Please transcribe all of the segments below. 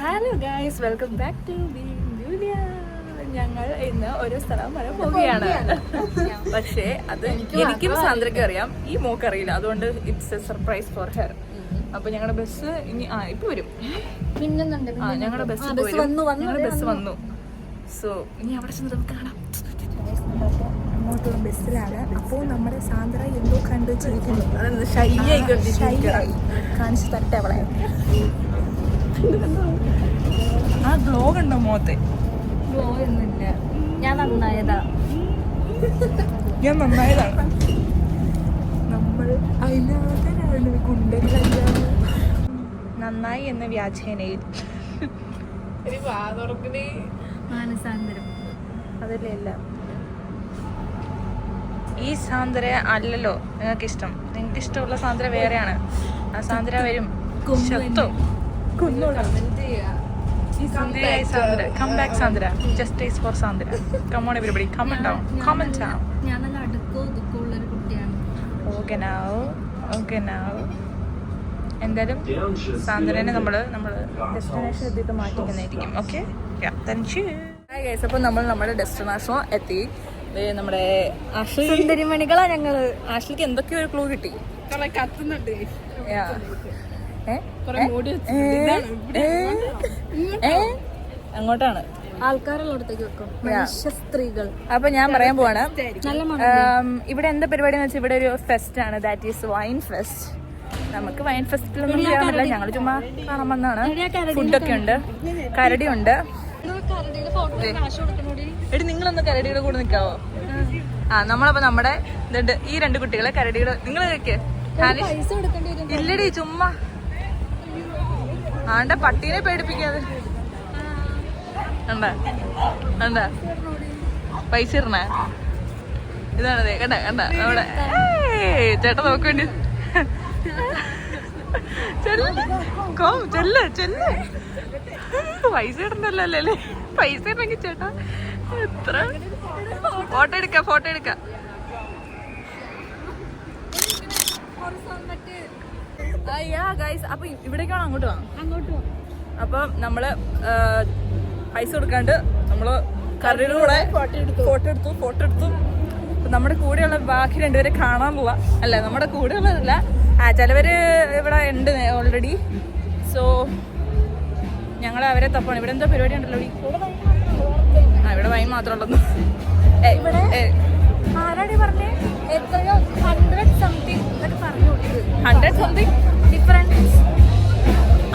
Hello guys, welcome back to video. ഞങ്ങൾ ഇന്ന് ഒരു സ്ഥലം വരെ പോവുകയാണ്. പക്ഷേ അത് എനിക്കും സാന്ദ്രയ്ക്കും അറിയാം, ഈ മോക്ക് അറിയില്ല. അതുകൊണ്ട് it's A surprise for her. അപ്പൊ ഞങ്ങളുടെ ബസ് ഇനി ഇപ്പൊ വരും. ഞങ്ങളുടെ ബസ് വന്നു. സോ ഇനി അവിടെ ചെന്ന് നമുക്ക് കാണാം. അങ്ങോട്ടുള്ള ബസ്സിലാണ്. അപ്പോൾ നമ്മുടെ സാന്ദ്ര എന്തോ കണ്ട് ചിരിക്കുന്നു. കാണിച്ചു തരട്ടെ അവളെ. ആ ഗ്ലോ കണ്ടോ മുഖത്തെ? ഗ്ലോ ഒന്നുമില്ല. ഞാൻ നന്നായതാണ്. നമ്മൾ അനാഥരാണ്, ഗുണ്ടകളല്ലാതെ. നന്നായി എന്ന വ്യാഖ്യാനയിൽ മാനസാന്തരം അതല്ലേ എല്ലാം. ഈ സാന്ദ്ര അല്ലല്ലോ നിങ്ങൾക്ക് ഇഷ്ടം. നിങ്ങൾക്ക് ഇഷ്ടമുള്ള സാന്ദ്ര വേറെയാണ്. ആ സാന്ദ്ര വരും. Come back, Sandra. Justice for Sandra. Come on, everybody. Comment down. Comment down. ഞാൻ നല്ല അടുക്കോ ഒതുക്കോ ഉള്ളൊരു കുട്ടിയാണ്. Okay now. എന്തായാലും സാന്ദ്രനെ നമ്മൾ ഡെസ്റ്റിനേഷൻ എത്തിയിട്ട് മാറ്റിക്കുന്നതായിരിക്കും. Okay, hi guys. അപ്പോൾ നമ്മൾ നമ്മുടെ ഡെസ്റ്റിനേഷൻ എത്തി. നമ്മുടെ സുന്ദരിമണികളാ ഞങ്ങള്. ആഷ്ലിക്ക് എന്തൊക്കെയോ ഒരു ക്ലൂ കിട്ടി. കത്തുന്നുണ്ട്. അങ്ങോട്ടാണ് ആൾക്കാരുള്ളടത്തേക്ക് വെക്കും. മനുഷ്യ സ്ത്രീകൾ. അപ്പൊ ഞാൻ പറയാൻ പോവാണ്, നല്ല ഇവിടെ എന്താ പരിപാടി എന്ന് വെച്ചാൽ ഇവിടെ ഒരു ഫെസ്റ്റ് ആണ്. That is wine fest. നമുക്ക് വൈൻ ഫെസ്റ്റിലൊന്നും ചെയ്യാൻ പറ്റില്ല. ഞങ്ങൾ ചുമ്മാ കാണാൻ വന്നാണ്. ഫുഡൊക്കെ ഉണ്ട്, കരടി ഉണ്ട്. എടി നിങ്ങളൊന്ന് കരടിയുടെ കൂടെ നിൽക്കാവോ? നമ്മളപ്പോ നമ്മുടെ ഈ രണ്ട് കുട്ടികളെ കരടിയുടെ നിങ്ങൾ കേക്ക്. ഇല്ലടി ചുമ്മാ ആണ്ട പട്ടീനെ പേടിപ്പിക്കാതെ. കണ്ട പൈസ ഇടണേ. ഇതാണതേ. കണ്ട നമ്മുടെ ചേട്ടൻ നോക്കേണ്ടി. ചെല്ല് പൈസ ഇടണ്ടല്ലോ അല്ലേ? പൈസ ഇടണമെങ്കിൽ ചേട്ടാ എത്ര ഫോട്ടോ എടുക്കാം. അപ്പൊ ഇവിടേക്കാണ് അങ്ങോട്ട് പോകാം. അപ്പൊ നമ്മള് പൈസ കൊടുക്കാണ്ട് നമ്മള് കരടിയുടെ കൂടെ ഫോട്ടോ എടുത്തു. നമ്മുടെ കൂടെയുള്ള ബാക്കി രണ്ടുപേരെ കാണാനുള്ള അല്ല, നമ്മുടെ കൂടെയുള്ളതല്ല, ചിലവര് ഇവിടെ ഉണ്ട് ഓൾറെഡി. സോ ഞങ്ങൾ അവരെ തപ്പാണ്. ഇവിടെ എന്തോ പരിപാടി ഉണ്ടല്ലോ. ഇവിടെ വൈൻ മാത്രമുള്ളൂ. ആരാടി പറഞ്ഞേ? എത്രയോ 100 something എന്നൊക്കെ പറഞ്ഞു. 100 something ഡിഫറൻസ്.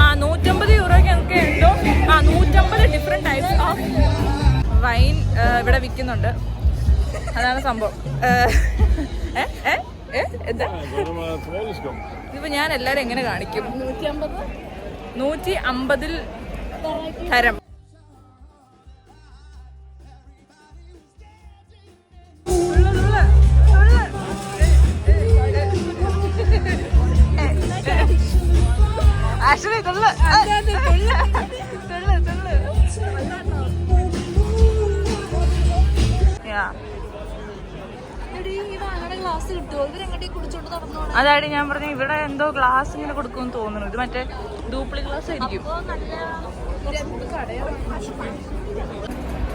150 യൂറോയ്ക്ക് ഒക്കെ ഉണ്ടോ? 150 ഡിഫറെന്റ് ടൈപ്സ് ഓഫ് വൈൻ ഇവിടെ വിൽക്കുന്നുണ്ട്. അതാണ് സംഭവം. എന്താ ഇതിപ്പോ ഞാൻ എല്ലാരും എങ്ങനെ കാണിക്കും? 150 തരം. ആക്ച്വലി അതായത് ഞാൻ പറഞ്ഞു ഇവിടെ എന്തോ ഗ്ലാസ് ഇങ്ങനെ കൊടുക്കുമെന്ന് തോന്നുന്നു. ഇത് മറ്റേ ഡ്യൂപ്ലി ഗ്ലാസ് ആയിരിക്കും.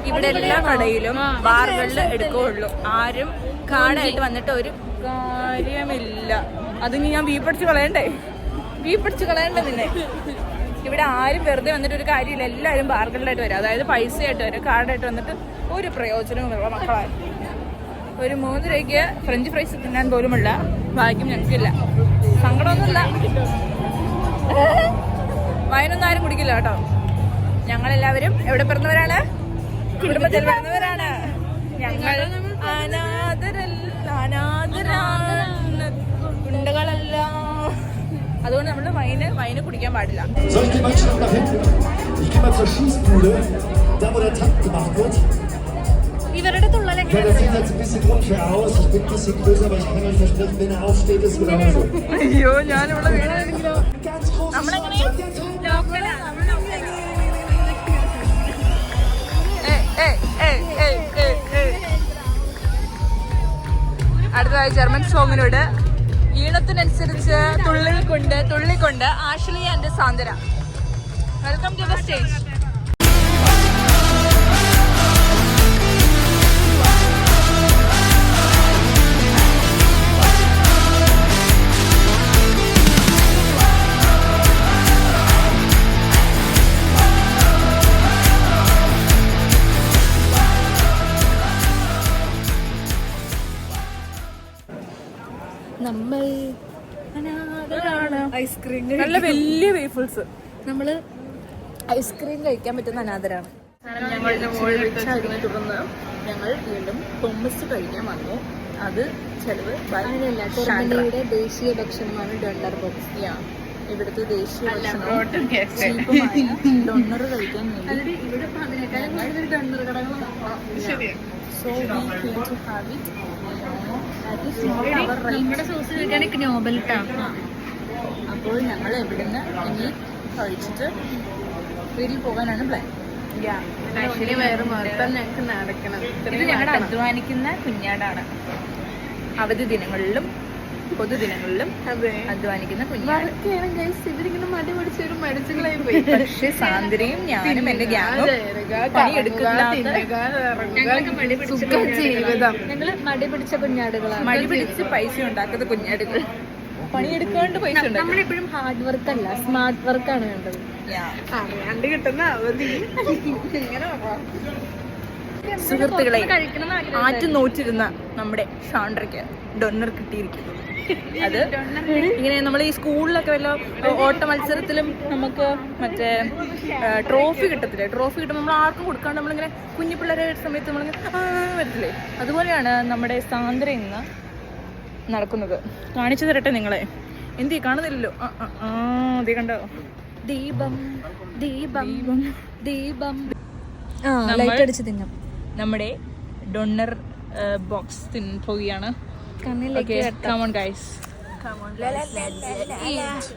ഇവിടെ എല്ലാ കടയിലും ബാറുകളിൽ എടുക്കുകയുള്ളൂ. ആരും കാർഡായിട്ട് വന്നിട്ട് ഒരു കാര്യമില്ല. അതിന് ഞാൻ വീപ്പടിച്ച് കളയണ്ടേ നിന്നെ. ഇവിടെ ആരും വെറുതെ വന്നിട്ട് ഒരു കാര്യമില്ല. എല്ലാവരും ബാറുകളിലായിട്ട് വരും. അതായത് പൈസയായിട്ട് വരും. കാർഡായിട്ട് വന്നിട്ട് ഒരു പ്രയോജനവുമുള്ള മക്കളാണ്. ഒരു 3 രൂപയ്ക്ക് ഫ്രഞ്ച് ഫ്രൈസ് തിന്നാൻ പോലുമുള്ള ഭാഗ്യം ഞങ്ങൾക്കില്ല. സങ്കടമൊന്നുമില്ല. വൈനൊന്നും ആരും കുടിക്കില്ല കേട്ടോ. ഞങ്ങളെല്ലാവരും എവിടെ പിറന്നവരാണ്? കുടുംബത്തിൽ പിറന്നവരാണ്. ഞങ്ങൾ അനാഥരാണ്, ഗുണ്ടകളല്ല. അതുകൊണ്ട് നമ്മൾ വൈന് കുടിക്കാൻ പാടില്ല. ഇവരുടെ തുള്ളലൊക്കെ അയ്യോ ഞാനിവിടെ നമ്മളെങ്ങനെ അടുത്തതായി ജർമ്മൻ സോങ്ങിനോട് ഈണത്തിനനുസരിച്ച് തുള്ളിക്കൊണ്ട് Ashley and Sandra welcome to the stage. നമ്മൾ ഐസ്ക്രീം നല്ല വലിയ വേഫിൾസ്. നമ്മള് ഐസ്ക്രീം കഴിക്കാൻ പറ്റുന്ന അനാഥരാണ്. ഞങ്ങളുടെ മോളിൽ തുടർന്ന് ഞങ്ങൾ വീണ്ടും പൊമ്മസ് കഴിക്കാൻ വന്നു. അത് ചെലവ് അങ്ങനെയല്ല, ടെർമിനയുടെ ദേശീയ ഭക്ഷണമാണ് ഡൊണ്ണർ ബോക്സ്. ഇവിടുത്തെ ദേശീയ ഡൊണ്ണർ കഴിക്കാൻ വേണ്ടി ഇവിടെ അതിനേക്കാളും കൂടുതൽ ഡൊണ്ണർ കടകളും. So we came to have it. That is not our right. നമ്മുടെ സോസ് കഴിക്കാനൊക്കെ നോബൽ ഇട്ടാണ്. അപ്പോൾ ഞങ്ങൾ ഇവിടുന്ന് ഇനി കഴിച്ചിട്ട് വീട്ടിൽ പോകാനാണ് പ്ലാൻ. ആക്ച്വലി വേറെ മൊത്തം ഞങ്ങൾക്ക് നടക്കണം. ഇത് ഞങ്ങളുടെ അധ്വാനിക്കുന്ന കുഞ്ഞാടാണ്. അവധി ദിനങ്ങളിലും പൊതുദിനങ്ങളിലും അധ്വാനിക്കുന്ന കുഞ്ഞാട്. ഇവരിങ്ങനെ മടി പിടിച്ചൊരു മടിച്ചുകളായി പോയി. പക്ഷെ സാന്ദ്രയും ഞാനും എന്റെ ഗ്യാങ്ങും ജീവിതം. ഞങ്ങള് മടി പിടിച്ച കുഞ്ഞാടുകളാണ്. മടി പിടിച്ച് പൈസ ഉണ്ടാക്കുന്ന കുഞ്ഞാടുകൾ. പണിയെടുക്കാണ്ട് പൈസ ഉണ്ടാക്കും. നമ്മളെപ്പോഴും ഹാർഡ് വർക്ക് അല്ല, സ്മാർട്ട് വർക്കാണ് വേണ്ടത്. അറിയാണ്ട് കിട്ടുന്ന അവധി. സുഹൃത്തുക്കളെ, ആറ്റു നോറ്റിരുന്ന നമ്മുടെ ഷാൻഡ്രയ്ക്ക് ഡൊണ്ണർ കിട്ടിയിരിക്കുന്നു. അത് ഇങ്ങനെ നമ്മൾ ഈ സ്കൂളിലൊക്കെ വല്ല ഓട്ട മത്സരത്തിലും നമുക്ക് മറ്റേ ട്രോഫി കിട്ടത്തില്ലേ? ട്രോഫി കിട്ടുമ്പോൾ നമ്മൾ ആർക്കും കൊടുക്കാണ്ട് നമ്മളിങ്ങനെ കുഞ്ഞു പിള്ളേരെ സമയത്ത് നമ്മളിങ്ങനെ വരത്തില്ലേ? അതുപോലെയാണ് നമ്മുടെ സാന്ദ്ര ഇന്ന് നടക്കുന്നത്. കാണിച്ചു തരട്ടെ നിങ്ങളെ. എന്തി കാണുന്നില്ലല്ലോ. അതേ കണ്ടോ? ദീപം ദീപം ദീപം. നമ്മുടെ ഡൊണ്ണർ ബോക്സ് തിന്ന് പോവുകയാണ്. കണ്ണിലേക്ക് Come on guys. Come on guys.